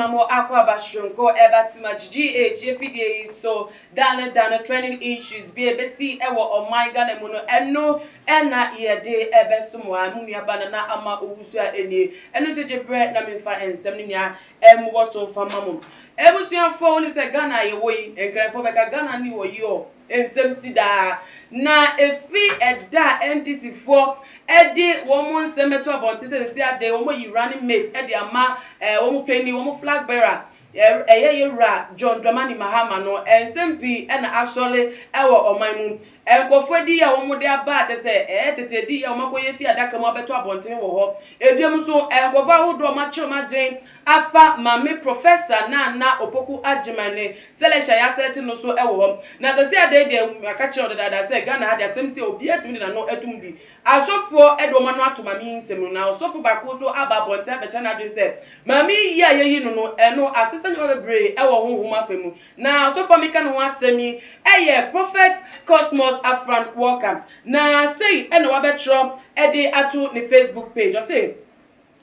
Mamo Aqua Bashunko Ebatima GH so Dana trending issues be ewa o my Ghana muno eno ena ye de ebesumwa munya banana ama owusua eni eno jeje bread na memfa ensem ni nya emwo so mfa mamum ebusua fo ni se Ghana ye wo yi enkrefo beka Ghana ni wo yi o ensem sida na efi eda NDC for edi woman semeto about se ade womo yi running mate edi ama womo penny womo flag bearer ra John Dramani Mahama no ensempi na actually ewo oman mu enkofo di ya womo de aba te se tete di ya womo koye fi adaka mo beto abonten wo ho ebiem so enkofo ahodo ma chemagen afa mame professor na opoku agimane selesha ya seti no so ewo ho na se ade de akachi odada se Ghana had asem se obi atimi na no atumbi asofo edoma no atoma mi nsem na osofo bako so aba bonten be chana de se mame yi ayeyi no eno asesa nyo bebre ewo honhom afemu na osofo meka no asemi eye prophet Cosmos Afran Walker na say eno wa betro ede atu ni Facebook page o say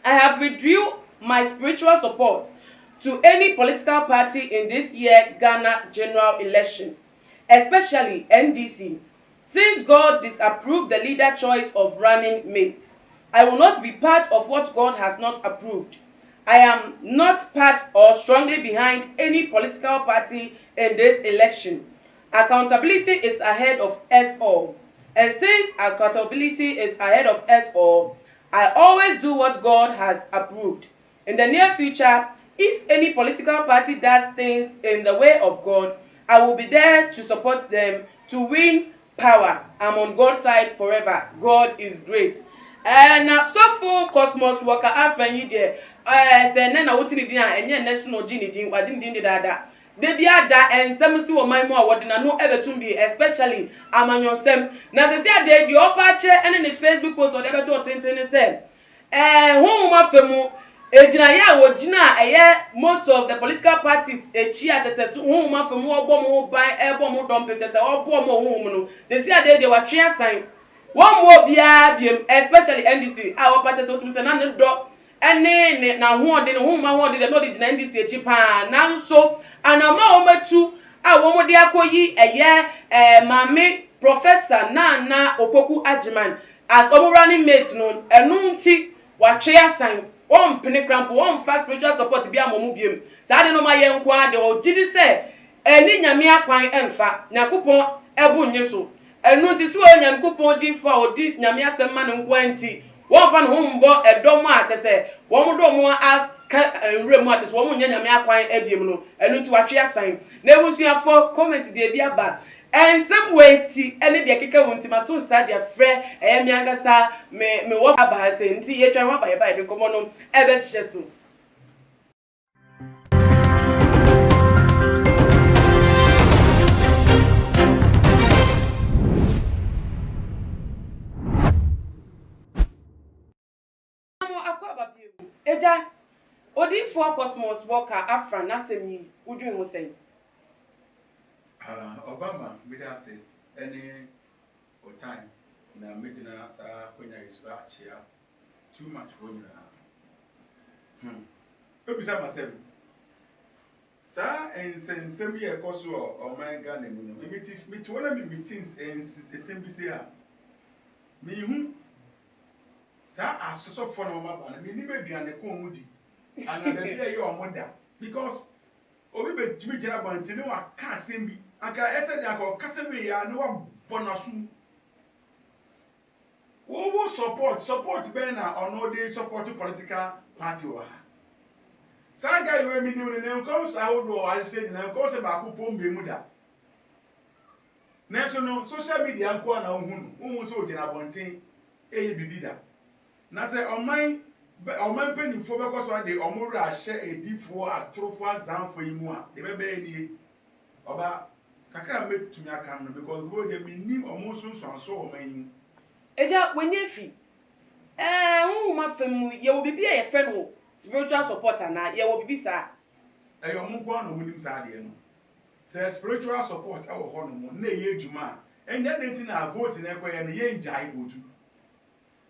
I have withdrew my spiritual support to any political party in this year Ghana general election, especially NDC, since God disapproved the leader choice of running mates. I will not be part of what God has not approved. I am not part or strongly behind any political party in this election. Accountability is ahead of us all. And since accountability is ahead of us all, I always do what God has approved. In the near future, if any political party does things in the way of God, I will be there to support them to win power. I'm on God's side forever. God is great. And so for Cosmos Walker afenyi de say na wotini din a enye nesu no gini din wadin din dada de bia da ensem si wo man mu awode na no ebetum bi especially amanyonsem na se sia de di opa che ene ne Facebook post ode beto tenten se honhom afemu ejina ya wo gina eye most of the political parties echi atese honhom afemu obom ho ban ebom dom pete se obom honhom no se sia de watwe asan one more bia biem especially NDC a wo pate so tum se na ne do ene na ho de no ma ho de no de gina NDC echi pa na nso anama o matu a wo mo de akoyi eye mame professor na opoku agiman as omo running mate no enu nti watwe asan on pene crampo on fast spiritual support bia momu biem sa de no ma ye nkwa de o gidi se eni nyame akwan emfa nyakopon ebu nyeso enu nti so nyakopon di fa odi nyame asem ma no nkwa nti won fa no humbo edom atese won do mo aka enrem atese won nya nyame akwan ebiem no enu nti watwe asan na ebusuafo comment de bia ba and some way ti ene de keka wonti maton sa de frɛ mi angasa me wo aba se nti ye twan wa ba de komo no ebe hyeso eja odi for Cosmos Walker Afran nasemi udwin ho sen Obama bida say any time na medina sa kwenya yesu achia too much for you na obisa myself sa ensensem ye koso o man Ghana mu no me wona me meetings ensensembisi a me hu sa asoso for no ma ba na me ni meduane ko mudi ana da bia ye o moda because obi be timi jira banti ni wa ka asembi aka ese de aka kasebi ya ni wa bonasu wo support be na ono dey support political party wa sa ga yo emi ni ne nko sa wodo wa se na nko se ba ko pombe mu da na so no social media nko na ohunu se o jina bonten eyi bibida na se oman penifo be koso de omuru ahye edifo atrofo azanfo yimu a de be enie oba kakra metumi aka no because go de minim omuso so oman eja wenyefi ma femu ye wo bibia ye fe no spiritual supporter na ye wo bibi sa eyo munko na munim sa de no say spiritual support e wo ho no mo na ye adwuma enya denti na vote na ekoye no ye njai vote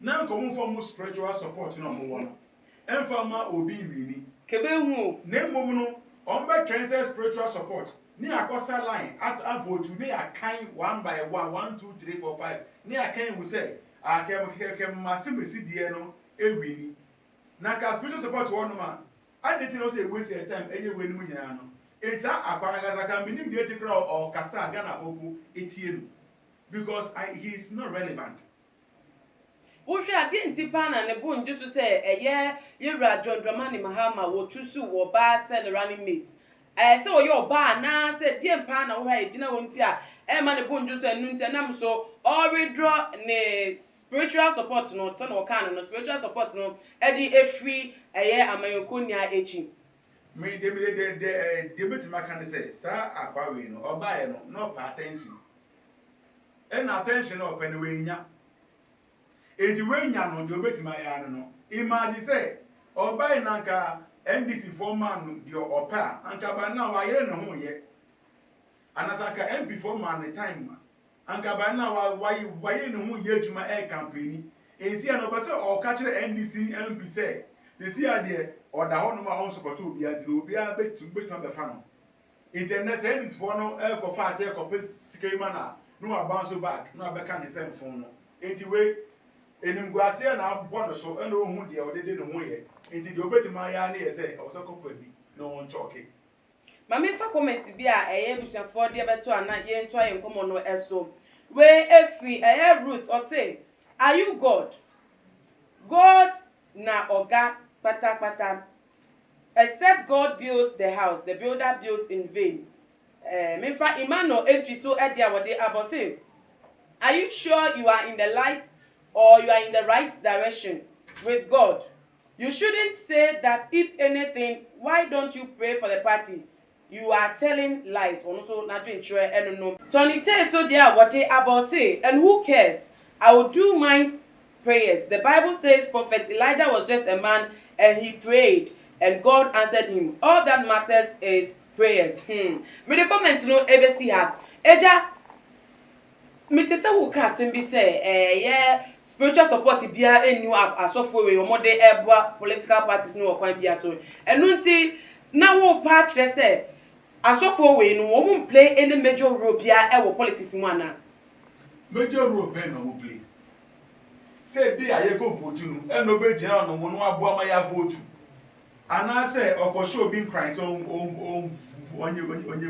na nko mo spiritual support no mo won emfa ma obi wini Kebehu. Nemomuno, Omba transfer spiritual support. Ni akosa line at vote ni a kind 1 by 1, 1, 2, 3, 4, 5. Ni a kind will say, I can massimisi dieno, ewini. Naka spiritual support one man. I didn't know say waste your time anyway. It's a aquaragazaka minim the crowd or Kasa Gana Oku Etienne because he is not relevant. Wosha didn't pan and a boon just to say a year, you're John Dramani Mahama will choose you or bar send running mates. So your bar now said, dear pan away, dinner won't ya, Emma the boon just and nuntanam so or withdraw ne spiritual support no ton or canon, no spiritual support no, Eddie a free a year amayokunia etching. Me the debate macan say, sir, aquarium or buy no attention. And attention or penny. Eti wenya no de obeti ma ya no imagine say obai nanka NDC foreman de opa anka ba na wa yere ne ho ye anasaka MP foreman the time anka ba na wa ye ne ho ye adwuma e campaign ensi na oba say o ka kire NDC MP say the see ade oda ho no ma on support obi anti obi a betu be fa no internet say NDC for no e ko fa say ko pes sikema na no abanso back no abeka ne sem phone no enti we enimguase na abɔ so ɛna ohun de ɔdede ne ho yɛ enti de obetima ya na yɛ sɛ ɔsɔkɔpɔ bi na wɔn choke Mama fa comment bi a ɛyɛ busuafo de beto ana ye nto aye nkomo no ɛso we efi ɛyɛ root or say are you God na oga pata except God builds the house the builder builds in vain me fa imano entry so e dia wode abose are you sure you are in the light or you are in the right direction with God? You shouldn't say that. If anything, why don't you pray for the party? You are telling lies. Also, not doing sure and no. Tony Tay so dear what they about say, and who cares? I will do my prayers. The Bible says Prophet Elijah was just a man and he prayed and God answered him. All that matters is prayers. Me the comment no ever see her. Eja me te say who can be say yeah spiritual support bia enu asofo we omode eboa political parties no okwan bia so enu nti na wo pa kire say asofo we no wo play any major role bia e wo politics mu ana major role be no wo play say dey aye go vote nu eno be gina no mo no aboa ma ya vote ana say okosho obi nkran so onye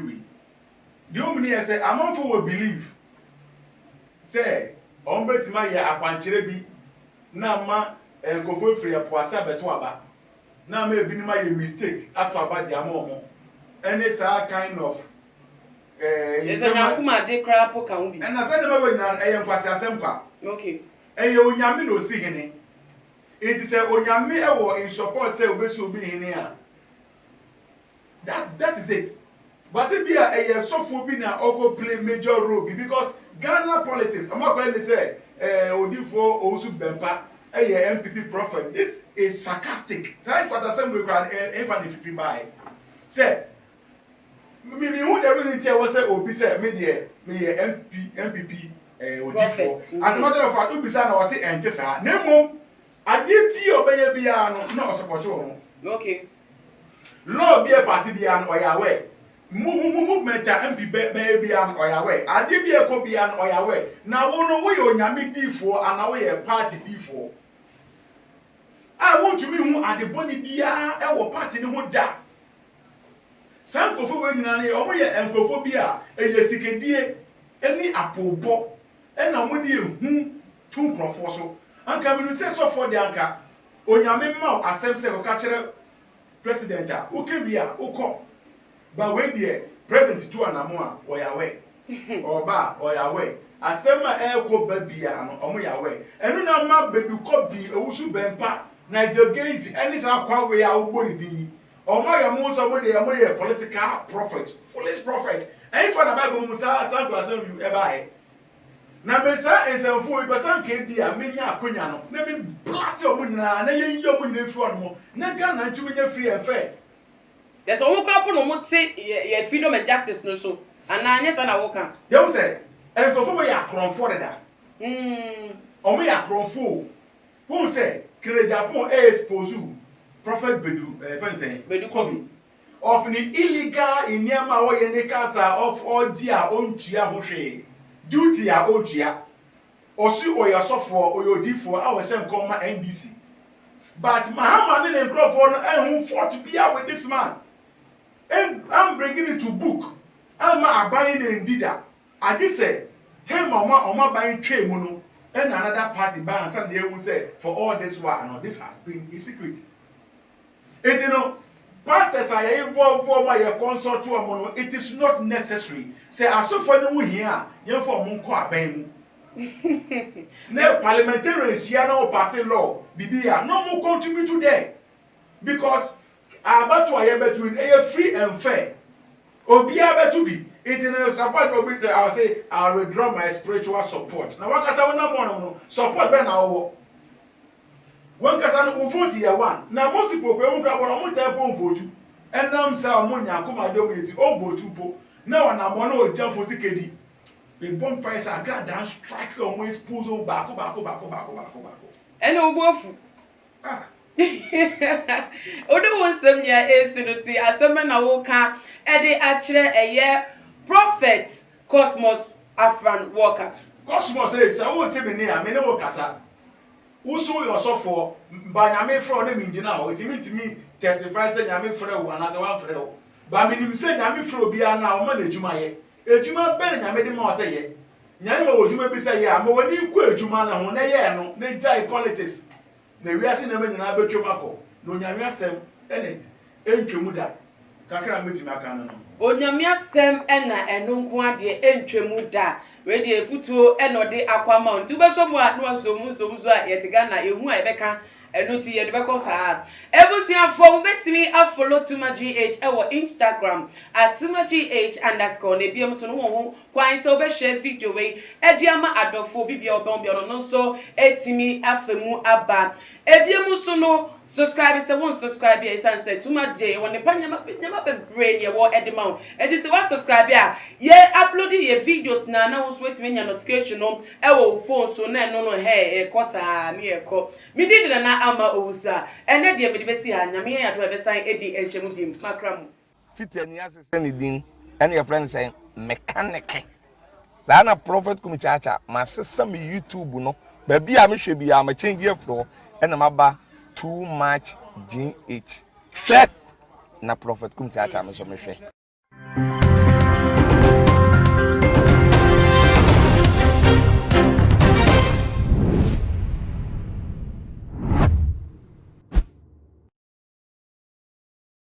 we the omni say amonfo will believe say ombetima ye akwankyere bi na ma enkofo free apoase abeto aba na ma ebi ni ma ye mistake ato aba dia ma omo any sa kind of ezanya kuma de crap ka hu bi na say na ma nyina nkwase asem kwa okay onyame no si hene it say onyame ewo in support say obesi obi hene a that is it but say bia sofo bi na ogo play major role because Ghana politics, I'm not going to say, Odifo Osu Bempa, MPP prophet. This is sarcastic. Say what assembly crowd, if you buy. Say, me who the reason tell was say, Obi say, me MPP, Odifo. As a matter of fact, Obi say, I was say, Entesa. Nemo, I did be obey Biano, no support you. Okay. Lord be a Passibian or Yahweh. Movement MP baby am oyawe ade bia ko bia an oyawe na wo no we onyame difo ana we party difo I want to me hu ade boni bia e wo party ne ho da sankofo we nyina ne omo ye enkofo bia eye sikedie eni apobo e na mo die hu tu nkrofo so anka me no se so for de anka onyame ma asem se ko ka kire president a o ke bia o ko but when the president to anamo a oyawe oba oyawe asema eko babia no omo yawe enu na ma beduko bi ewusu bempa Nigel Gacy eni sa kwa we a ogbori din omo ya mo so mo de mo ye political prophet foolish prophet and for the Bible musa sanko asem you eba na me sa ensemfo we person ke bia menya akonya no na me blast omo nyina na ye yi omo nyina free omo na Ghana ntumi nya free and fair. There's one crap on what freedom and justice no so. And I yes and I walk on. They say, and go for ya cron for that. Or me a cron fool. Who say, Kere Japon expose you. Prophet Bedu, friend Bedu Kobe. Of the illegal in Yama or Yenikasa of all dear own tia Moshe, duty a own tia, or see or your software or your D for our same comma NBC. But Muhammad and Crawford and who fought to be out with this man. And I'm bringing it to book. I'm buying in Dida. I just said, 10 mama buying tray mono, and another party buy and Sunday will say, for all this while, no, this has been a secret. And you know, pastors are involved for my consult to a mono, it is not necessary. Say, I saw for no here, you for Munko Aben. No parliamentarians here no passing law, Bibia, no more contribute today. Because I about to hear between a free and fair. Or be able to be. It is support, but we say, I'll say, I'll withdraw my spiritual support. Now, what can I no support Ben now? One can vote here one. Now, most people won't grab on one vote you. And now, I'm money, I come out of it, all vote two. Now, I'm one of jump for CKD. The bomb price are glad and strike on ways puzzle back. And no wolf. Ah. Odo won some ya esiruti asema na wo ka ede akire eye prophet Cosmos Afran Walker. Cosmos says, I won't tell me near, me no kasa. Uso yourself for by Yame from them in Jina, it mean to me, testify saying Yame for one as a one for all. But I mean, say Yame for be now, man, Jumaye. A Juma Ben Yame de Mosa ye. Yama Juma be say, I'm only queer Jumana, who no, they die politics. Ne wiase na menya na betwe mako no nyame asem ene entwemu da kakra meti maka no onyame asem ena eno nko ade entwemu da we de efutuo eno de akwama nti beso mu a no so a yetiga na ehu a ebeka eno ti ye de beko saa ebusuafo betimi afollow Tuma GH ewo Instagram @TumaGH_ ne biem so no ho kwan so be share video we ediama adofo bibia obonbia no so etimi afemu aba ebiem so no subscribe se won subscribe e san say Tuma J won ne panyama be brain ye wo edema e di se wa subscribe a ye upload ye videos na won so etimi nya notification no ewo phone so na no he e kosa na e ko mi di na ama owusa ene de me de besi ha nyame ya do be san edi enchemu dim makramu fitani asese ni din ene your friend say mechanic na prophet kumichacha ma sesa me YouTube no ba bia me hwe bia ma change afro ene maba too much GH. Shit na prophet kumichacha me so me hwe